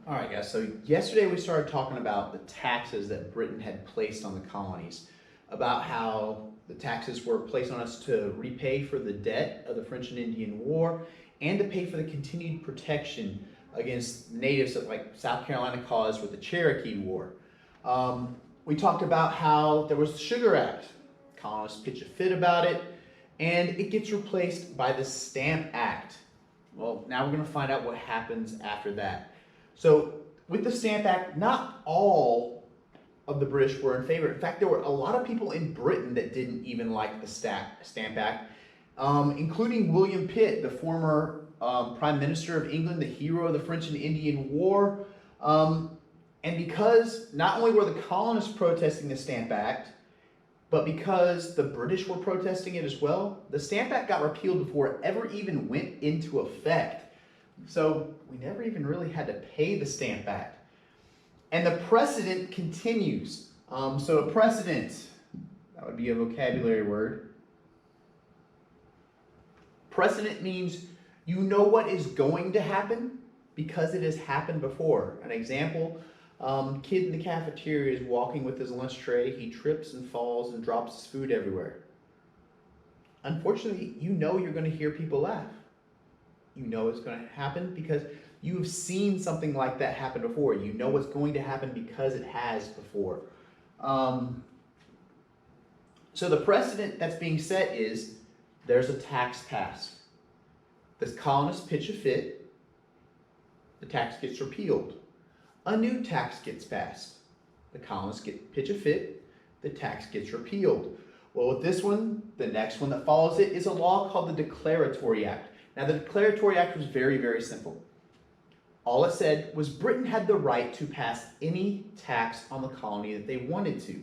All right, guys. So yesterday we started talking about the taxes that Britain had placed on the colonies, about how the taxes were placed on us to repay for the debt of the French and Indian War and to pay for the continued protection against natives that like South Carolina caused with the Cherokee War. We talked about how there was the Sugar Act. Colonists pitch a fit about it, and it gets replaced by the Stamp Act. Well, now we're going to find out what happens after that. So with the Stamp Act, not all of the British were in favor. In fact, there were a lot of people in Britain that didn't even like the Stamp Act, including William Pitt, the former Prime Minister of England, the hero of the French and Indian War. And because not only were the colonists protesting the Stamp Act, but because the British were protesting it as well, the Stamp Act got repealed before it ever even went into effect. So we never even really had to pay the Stamp Act. And the precedent continues. So a precedent, that would be a vocabulary word. Precedent means you know what is going to happen because it has happened before. An example, kid in the cafeteria is walking with his lunch tray. He trips and falls and drops his food everywhere. Unfortunately, you know you're going to hear people laugh. You know it's going to happen because you've seen something like that happen before. You know what's going to happen because it has before. So the precedent that's being set is there's a tax passed. The colonists pitch a fit. The tax gets repealed. A new tax gets passed. The colonists pitch a fit. The tax gets repealed. Well, with this one, the next one that follows it is a law called the Declaratory Act. Now, the Declaratory Act was very, very simple. All it said was Britain had the right to pass any tax on the colony that they wanted to.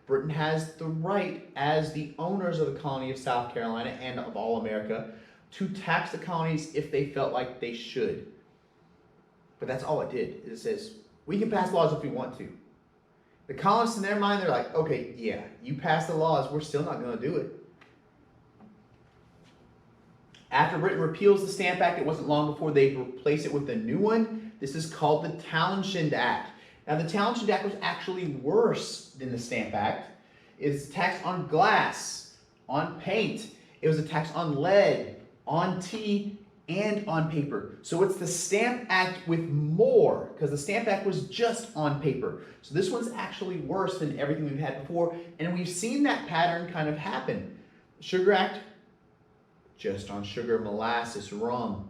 Britain has the right, as the owners of the colony of South Carolina and of all America, to tax the colonies if they felt like they should. But that's all it did. It says, we can pass laws if we want to. The colonists, in their mind, they're like, okay, yeah, you pass the laws, we're still not going to do it. After Britain repeals the Stamp Act, it wasn't long before they replace it with a new one. This is called the Townshend Act. Now, the Townshend Act was actually worse than the Stamp Act. It's a tax on glass, on paint. It was a tax on lead, on tea, and on paper. So it's the Stamp Act with more, because the Stamp Act was just on paper. So this one's actually worse than everything we've had before, and we've seen that pattern kind of happen. Sugar Act, just on sugar, molasses, rum.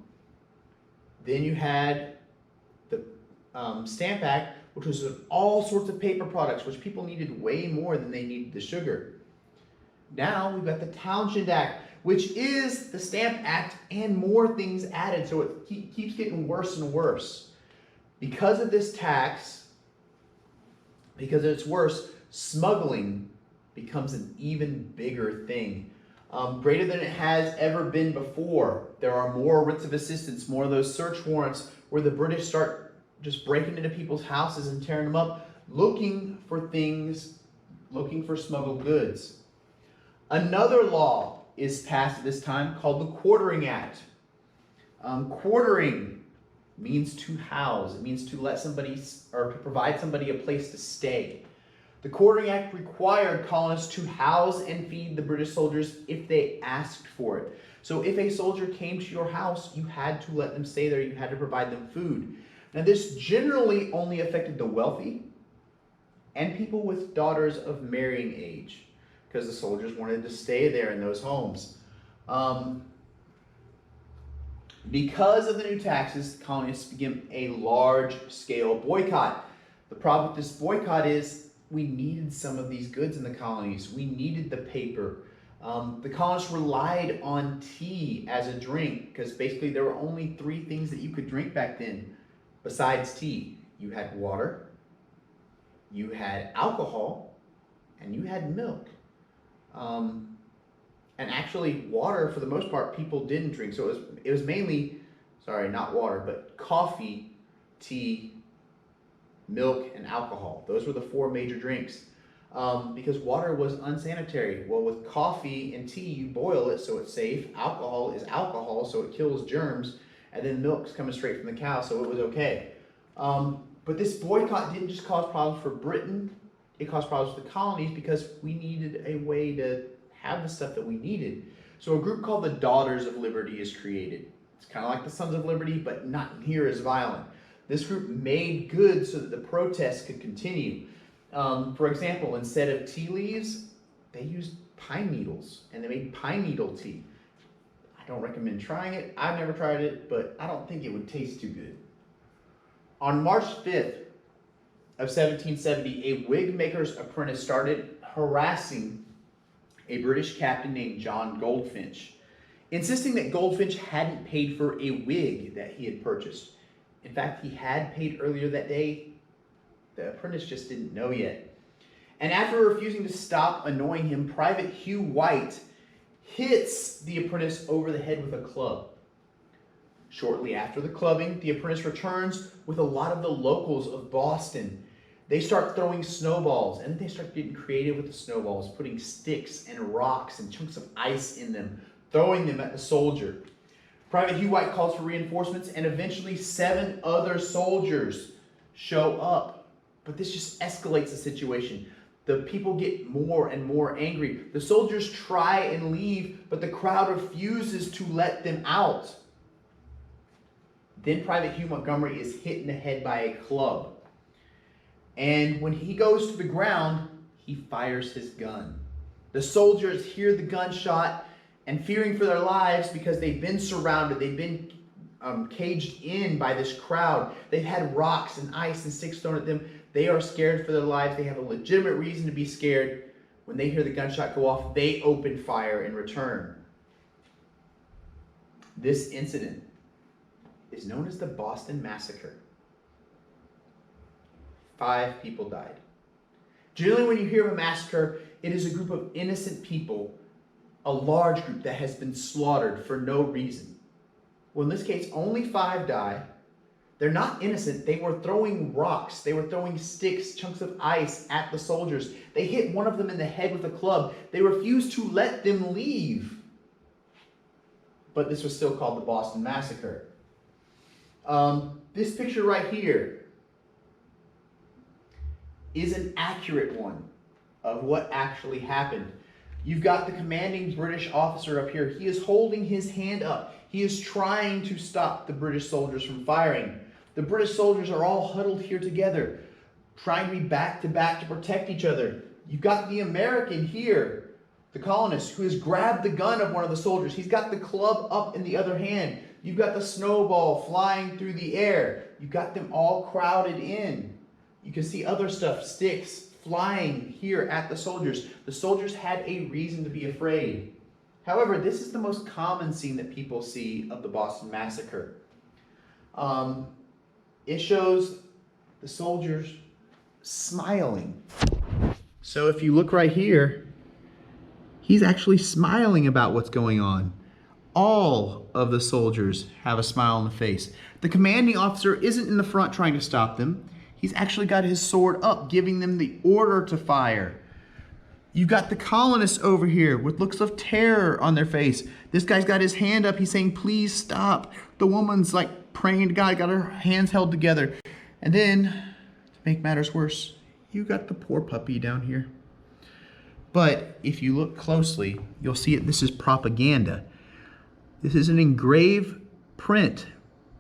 Then you had the Stamp Act, which was on all sorts of paper products, which people needed way more than they needed the sugar. Now we've got the Townshend Act, which is the Stamp Act and more things added, so it keeps getting worse and worse. Because of this tax, because it's worse, smuggling becomes an even bigger thing. Greater than it has ever been before. There are more writs of assistance, more of those search warrants where the British start just breaking into people's houses and tearing them up, looking for things, looking for smuggled goods. Another law is passed at this time called the Quartering Act. Quartering means to house. It means to let somebody or to provide somebody a place to stay. The Quartering Act required colonists to house and feed the British soldiers if they asked for it. So if a soldier came to your house, you had to let them stay there. You had to provide them food. Now, this generally only affected the wealthy and people with daughters of marrying age, because the soldiers wanted to stay there in those homes. Because of the new taxes, the colonists began a large-scale boycott. The problem with this boycott is we needed some of these goods in the colonies. We needed the paper. The colonists relied on tea as a drink because basically there were only 3 things that you could drink back then besides tea. You had water, you had alcohol, and you had milk. And actually water, for the most part, people didn't drink. So it was mainly, sorry, not water, but coffee, tea, milk, and alcohol. Those were the 4 major drinks. Because water was unsanitary. Well, with coffee and tea, you boil it so it's safe. Alcohol is alcohol, so it kills germs. And then milk's coming straight from the cow, so it was okay. But this boycott didn't just cause problems for Britain, it caused problems for the colonies because we needed a way to have the stuff that we needed. So a group called the Daughters of Liberty is created. It's kind of like the Sons of Liberty, but not near as violent. This group made good so that the protests could continue. For example, instead of tea leaves, they used pine needles, and they made pine needle tea. I don't recommend trying it. I've never tried it, but I don't think it would taste too good. On March 5th of 1770, a wig maker's apprentice started harassing a British captain named John Goldfinch, insisting that Goldfinch hadn't paid for a wig that he had purchased. In fact, he had paid earlier that day. The apprentice just didn't know yet. And after refusing to stop annoying him, Private Hugh White hits the apprentice over the head with a club. Shortly after the clubbing, the apprentice returns with a lot of the locals of Boston. They start throwing snowballs, and they start getting creative with the snowballs, putting sticks and rocks and chunks of ice in them, throwing them at the soldier. Private Hugh White calls for reinforcements, and eventually 7 other soldiers show up. But this just escalates the situation. The people get more and more angry. The soldiers try and leave, but the crowd refuses to let them out. Then Private Hugh Montgomery is hit in the head by a club. And when he goes to the ground, he fires his gun. The soldiers hear the gunshot, and fearing for their lives because they've been surrounded, they've been caged in by this crowd. They've had rocks and ice and sticks thrown at them. They are scared for their lives. They have a legitimate reason to be scared. When they hear the gunshot go off, they open fire in return. This incident is known as the Boston Massacre. 5 people died. Generally, when you hear of a massacre, it is a group of innocent people, a large group that has been slaughtered for no reason. Well, in this case, only 5 die. They're not innocent. They were throwing rocks. They were throwing sticks, chunks of ice at the soldiers. They hit one of them in the head with a club. They refused to let them leave. But this was still called the Boston Massacre. This picture right here is an accurate one of what actually happened. You've got the commanding British officer up here. He is holding his hand up. He is trying to stop the British soldiers from firing. The British soldiers are all huddled here together, trying to be back to protect each other. You've got the American here, the colonist, who has grabbed the gun of one of the soldiers. He's got the club up in the other hand. You've got the snowball flying through the air. You've got them all crowded in. You can see other stuff, sticks, flying here at the soldiers. The soldiers had a reason to be afraid. However, this is the most common scene that people see of the Boston Massacre. It shows the soldiers smiling. So if you look right here, he's actually smiling about what's going on. All of the soldiers have a smile on the face. The commanding officer isn't in the front trying to stop them. He's actually got his sword up, giving them the order to fire. You've got the colonists over here with looks of terror on their face. This guy's got his hand up. He's saying, please stop. The woman's like praying to God, got her hands held together. And then, to make matters worse, you got the poor puppy down here. But if you look closely, you'll see it. This is propaganda. This is an engraved print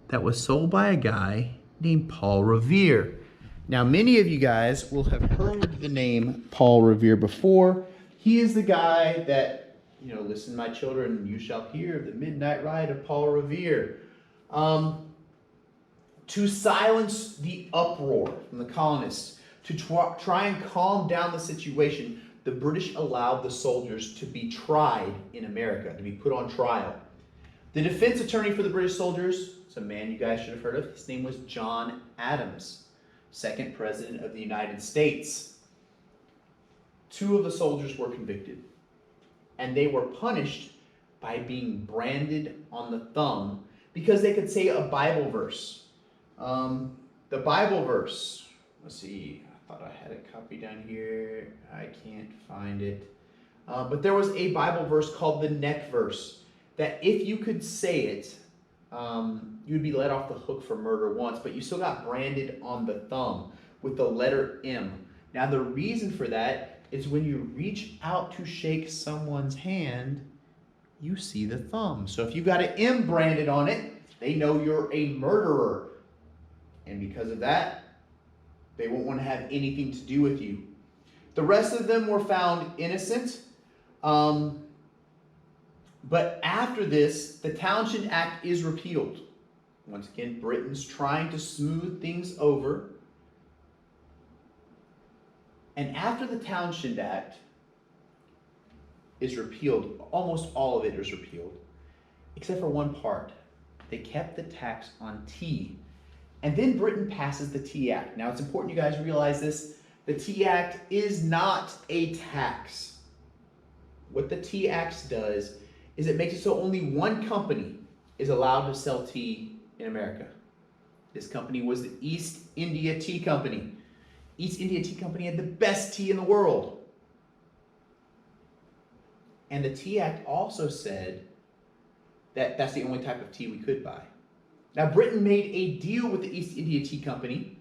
that was sold by a guy named Paul Revere. Now, many of you guys will have heard the name Paul Revere before. He is the guy that, listen, my children, you shall hear the midnight ride of Paul Revere. To silence the uproar from the colonists, to try and calm down the situation, the British allowed the soldiers to be tried in America, to be put on trial. The defense attorney for the British soldiers, it's a man you guys should have heard of. His name was John Adams, 2nd President of the United States. 2 of the soldiers were convicted, and they were punished by being branded on the thumb because they could say a Bible verse. The Bible verse, let's see, I thought I had a copy down here. I can't find it. But there was a Bible verse called the neck verse, that if you could say it, you would be let off the hook for murder once, but you still got branded on the thumb with the letter M. Now, the reason for that is when you reach out to shake someone's hand, you see the thumb. So if you got an M branded on it, they know you're a murderer. And because of that, they won't want to have anything to do with you. The rest of them were found innocent. But after this, the Townshend Act is repealed. Once again, Britain's trying to smooth things over. And after the Townshend Act is repealed, almost all of it is repealed, except for one part. They kept the tax on tea. And then Britain passes the Tea Act. Now, it's important you guys realize this. The Tea Act is not a tax. What the Tea Act does is it makes it so only one company is allowed to sell tea in America. This company was the East India Tea Company. East India Tea Company had the best tea in the world. And the Tea Act also said that that's the only type of tea we could buy. Now, Britain made a deal with the East India Tea Company,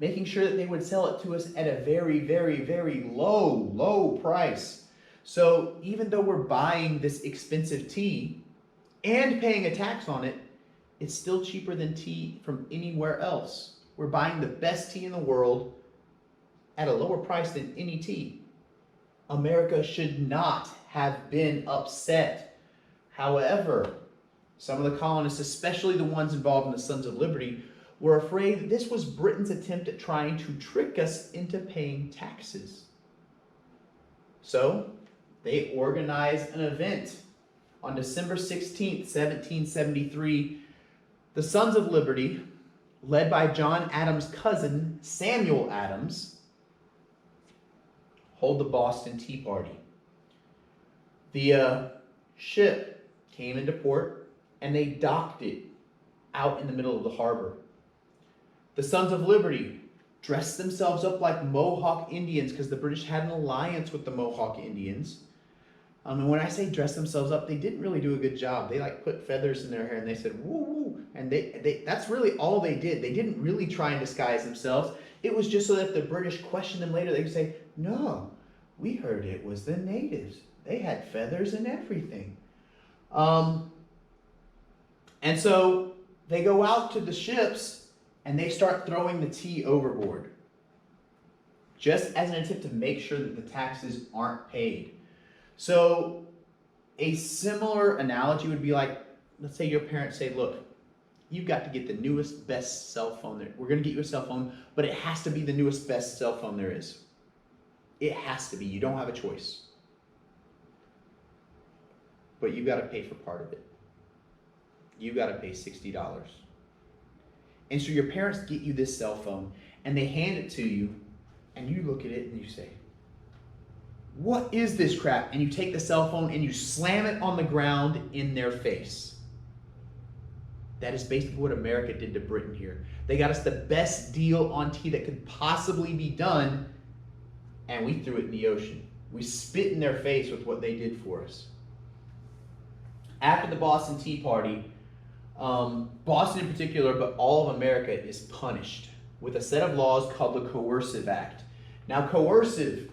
making sure that they would sell it to us at a very, very, very low price. So even though we're buying this expensive tea and paying a tax on it, it's still cheaper than tea from anywhere else. We're buying the best tea in the world at a lower price than any tea. America should not have been upset. However, some of the colonists, especially the ones involved in the Sons of Liberty, were afraid that this was Britain's attempt at trying to trick us into paying taxes. So they organized an event on December 16th, 1773. The Sons of Liberty, led by John Adams' cousin, Samuel Adams, hold the Boston Tea Party. The ship came into port and they docked it out in the middle of the harbor. The Sons of Liberty dressed themselves up like Mohawk Indians because the British had an alliance with the Mohawk Indians. And when I say dress themselves up, they didn't really do a good job. They put feathers in their hair and they said, woo, woo. And that's really all they did. They didn't really try and disguise themselves. It was just so that if the British questioned them later, they could say, no, we heard it was the natives. They had feathers and everything. And so they go out to the ships and they start throwing the tea overboard, just as an attempt to make sure that the taxes aren't paid. So a similar analogy would be like, let's say your parents say, look, you've got to get the newest, best cell phone there. We're going to get you a cell phone, but it has to be the newest, best cell phone there is. It has to be. You don't have a choice. But you've got to pay for part of it. You've got to pay $60. And so your parents get you this cell phone, and they hand it to you, and you look at it and you say, what is this crap? And you take the cell phone and you slam it on the ground in their face. That is basically what America did to Britain here. They got us the best deal on tea that could possibly be done, and we threw it in the ocean. We spit in their face with what they did for us. After the Boston Tea Party, Boston in particular, but all of America is punished with a set of laws called the Coercive Act. Now, coercive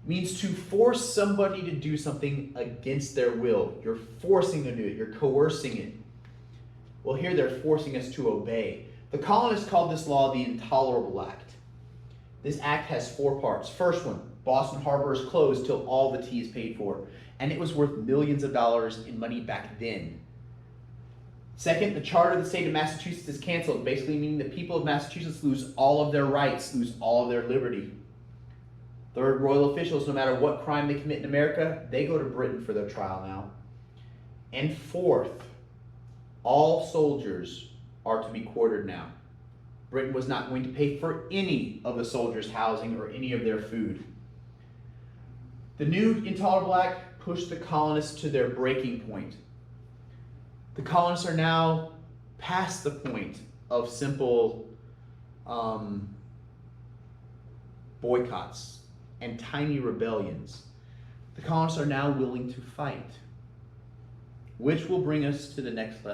means to force somebody to do something against their will. You're forcing them to do it. You're coercing it. Well, here they're forcing us to obey. The colonists called this law the Intolerable Act. This act has 4 parts. First one, Boston Harbor is closed till all the tea is paid for. And it was worth millions of dollars in money back then. Second, the charter of the state of Massachusetts is canceled, basically meaning the people of Massachusetts lose all of their rights, lose all of their liberty. Third, royal officials, no matter what crime they commit in America, they go to Britain for their trial now. And fourth, all soldiers are to be quartered now. Britain was not going to pay for any of the soldiers' housing or any of their food. The new Intolerable Act pushed the colonists to their breaking point. The colonists are now past the point of simple boycotts and tiny rebellions. The colonists are now willing to fight, which will bring us to the next lesson.